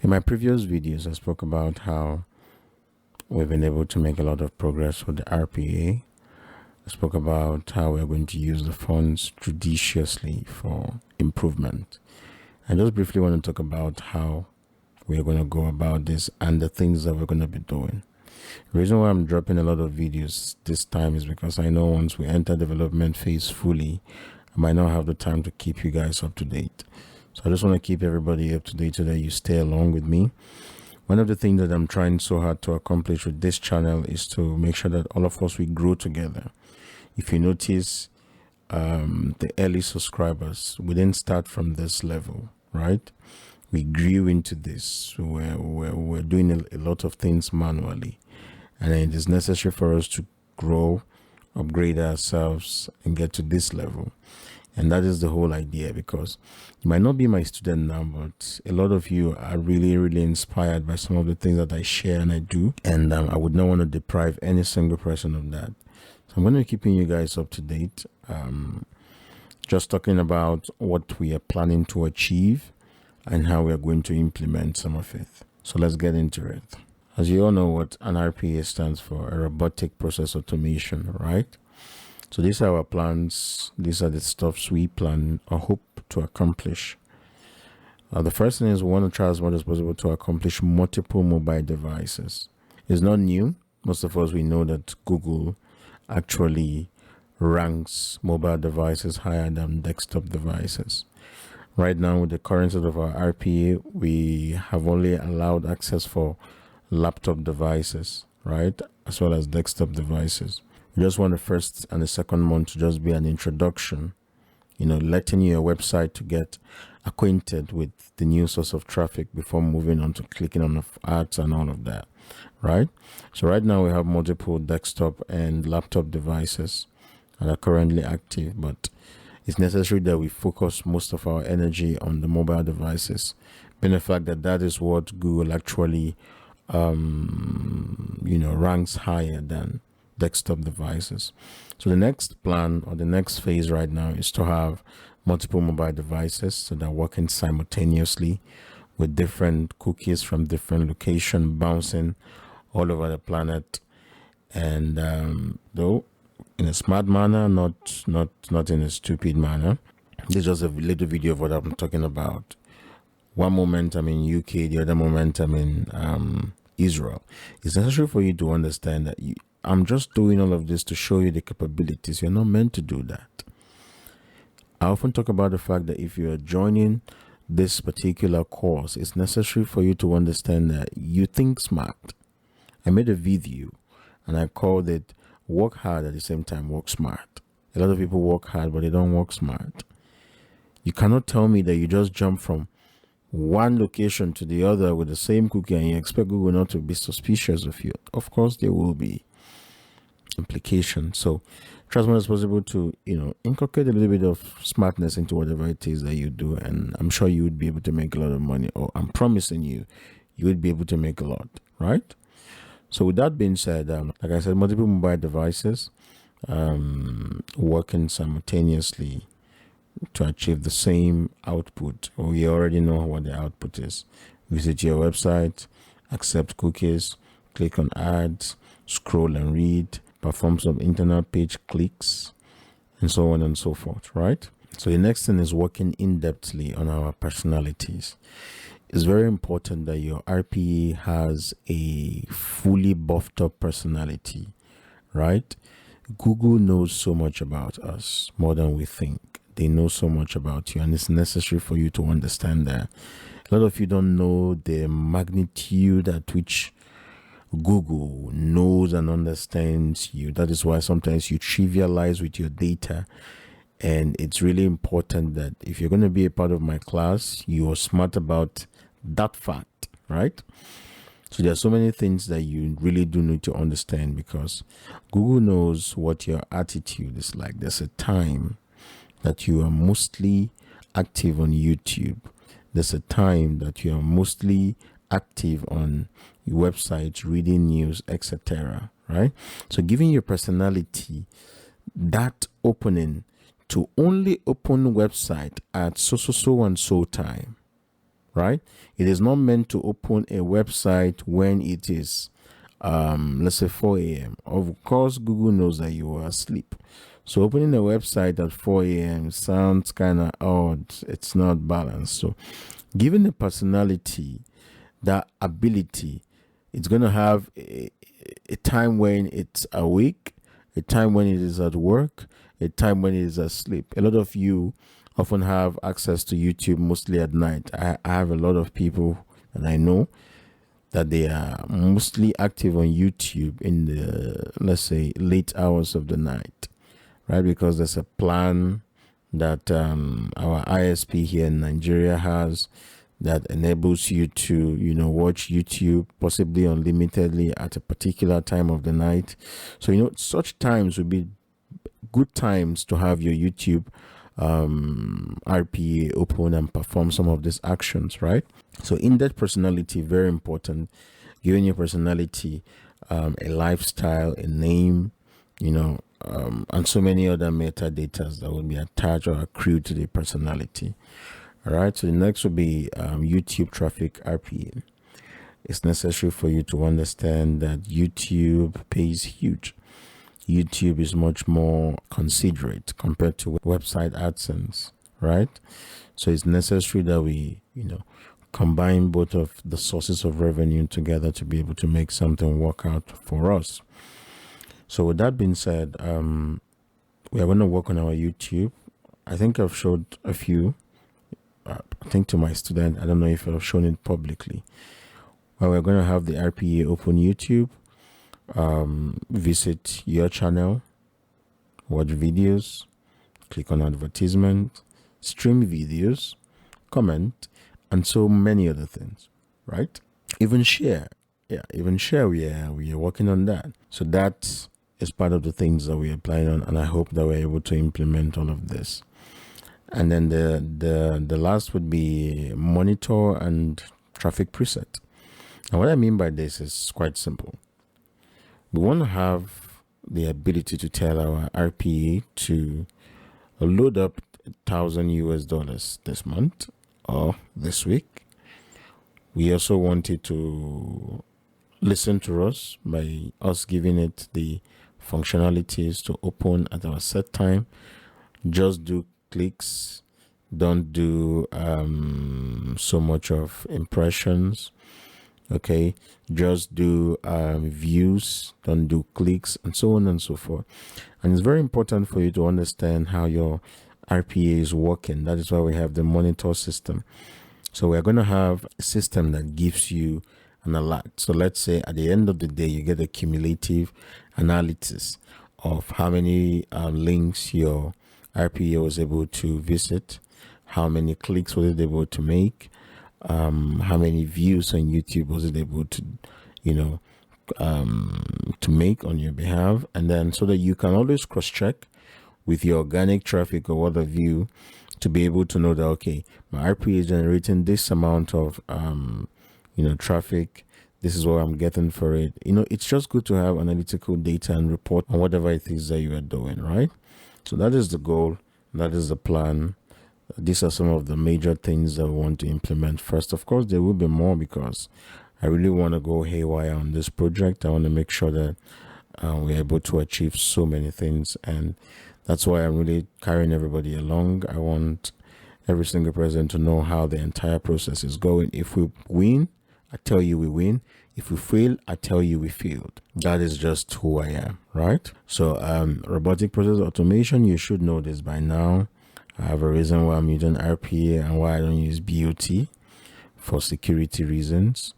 In my previous videos, I spoke about how we've been able to make a lot of progress with the RPA. I spoke about how we're going to use the funds judiciously for improvement. I just briefly want to talk about how we're going to go about this and the things that we're going to be doing. The reason why I'm dropping a lot of videos this time is because I know once we enter development phase fully, I might not have the time to keep you guys up to date. So I just want to keep everybody up to date so that you stay along with me. One of the things that I'm trying so hard to accomplish with this channel is to make sure that all of us, we grow together. If you notice, the early subscribers, we didn't start from this level, right? We grew into this. We're doing a lot of things manually, and it is necessary for us to grow, upgrade ourselves, and get to this level. And that is the whole idea, because you might not be my student now, but a lot of you are really, really inspired by some of the things that I share and I do. And I would not want to deprive any single person of that. So I'm going to be keeping you guys up to date. Just talking about what we are planning to achieve and how we are going to implement some of it. So let's get into it. As you all know, what an RPA stands for, a robotic process automation, right? So these are our plans. These are the stuffs we plan or hope to accomplish. The first thing is we want to try as much as possible to accomplish multiple mobile devices. It's not new. Most of us, we know that Google actually ranks mobile devices higher than desktop devices. Right now, with the current state of our RPA, we have only allowed access for laptop devices, right? As well as desktop devices. We just want the first and the second month to just be an introduction, letting your website to get acquainted with the new source of traffic before moving on to clicking on the ads and all of that, right? So right now we have multiple desktop and laptop devices that are currently active, but it's necessary that we focus most of our energy on the mobile devices, being the fact that that is what Google actually, ranks higher than desktop devices. So the next plan or the next phase right now is to have multiple mobile devices so they're working simultaneously with different cookies from different locations bouncing all over the planet, and though in a smart manner, not in a stupid manner. This is just a little video of what I'm talking about. One moment I'm in UK, the other moment I'm in Israel. It's necessary for you to understand that I'm just doing all of this to show you the capabilities. You're not meant to do that. I often talk about the fact that if you're joining this particular course, it's necessary for you to understand that you think smart. I made a video and I called it work hard at the same time work smart. A lot of people work hard, but they don't work smart. You cannot tell me that you just jump from one location to the other with the same cookie and you expect Google not to be suspicious of you. Of course, there will be implications. So try as much as possible to, inculcate a little bit of smartness into whatever it is that you do. And I'm sure you would be able to make a lot of money, or I'm promising you, you would be able to make a lot, right? So with that being said, like I said, multiple mobile devices working simultaneously to achieve the same output, or you already know what the output is. Visit your website, accept cookies, click on ads, scroll and read, perform some internal page clicks, and so on and so forth, right? So the next thing is working in-depthly on our personalities. It's very important that your RPA has a fully buffed up personality, right? Google knows so much about us, more than we think. They know so much about you, and it's necessary for you to understand that. A lot of you don't know the magnitude at which Google knows and understands you. That is why sometimes you trivialize with your data. And it's really important that if you're going to be a part of my class, you are smart about that fact, right? So there are so many things that you really do need to understand, because Google knows what your attitude is like. There's a time that you are mostly active on YouTube. There's a time that you are mostly active on your website, reading news, etc. Right? So giving your personality that opening to only open website at so and so time, right? It is not meant to open a website when it is, let's say 4 a.m. Of course, Google knows that you are asleep. So opening a website at 4 a.m. sounds kind of odd. It's not balanced. So given the personality, that ability, it's going to have a time when it's awake, a time when it is at work, a time when it is asleep. A lot of you often have access to YouTube mostly at night. I have a lot of people that I know that they are mostly active on YouTube in the, let's say, late hours of the night, right? Because there's a plan that our ISP here in Nigeria has that enables you to, watch YouTube possibly unlimitedly at a particular time of the night. So, such times would be good times to have your YouTube RPA open and perform some of these actions, right? So in-depth personality, very important. Giving your personality a lifestyle, a name, and so many other metadata that will be attached or accrued to the personality. All right, so the next will be YouTube traffic RPA. It's necessary for you to understand that YouTube pays huge. YouTube is much more considerate compared to website AdSense, right? So it's necessary that we, combine both of the sources of revenue together to be able to make something work out for us. So with that being said, we are going to work on our YouTube. I think I've showed a few. I think to my student, I don't know if I've shown it publicly. Well, we're going to have the RPA open YouTube. Visit your channel, watch videos, click on advertisement, stream videos, comment, and so many other things, right? Even share. Yeah, even share. We are working on that. So that is part of the things that we are planning on, and I hope that we're able to implement all of this. And then the last would be monitor and traffic preset. And what I mean by this is quite simple. We want to have the ability to tell our RPA to load up $1,000 this month or this week. We also want it to listen to us by us giving it the functionalities to open at our set time. Just do clicks, don't do so much of impressions. Okay, just do views, don't do clicks, and so on and so forth. And it's very important for you to understand how your RPA is working. That is why we have the monitor system. So we're going to have a system that gives you an alert. So let's say at the end of the day, you get a cumulative analysis of how many links your RPA was able to visit, how many clicks was it able to make, how many views on YouTube was it able to, to make on your behalf, and then so that you can always cross-check with your organic traffic or what have you to be able to know that, okay, my RPA is generating this amount of, traffic. This is what I'm getting for it. It's just good to have analytical data and report on whatever it is that you are doing, right? So that is the goal. That is the plan. These are some of the major things that we want to implement first. Of course, there will be more because I really want to go haywire on this project. I want to make sure that we're able to achieve so many things. And that's why I'm really carrying everybody along. I want every single person to know how the entire process is going. If we win, I tell you we win. If we fail, I tell you we failed. That is just who I am, right? So robotic process automation, you should know this by now. I have a reason why I'm using RPA and why I don't use BOT for security reasons.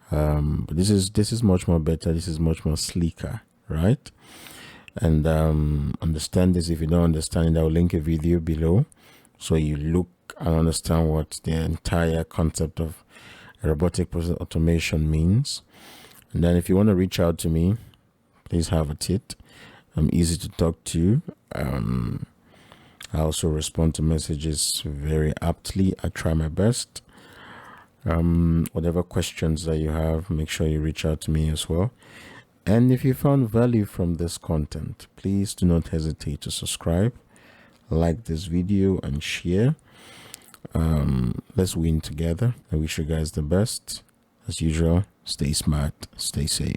But this is much more better. This is much more sleeker, right? And understand this. If you don't understand it, I'll link a video below so you look and understand what the entire concept of robotic process automation means. And then if you want to reach out to me, please have a tit. I'm easy to talk to. I also respond to messages very aptly. I try my best. Whatever questions that you have, make sure you reach out to me as well. And if you found value from this content, please do not hesitate to subscribe, like this video, and share. Let's win together. I wish you guys the best. As usual, stay smart, stay safe.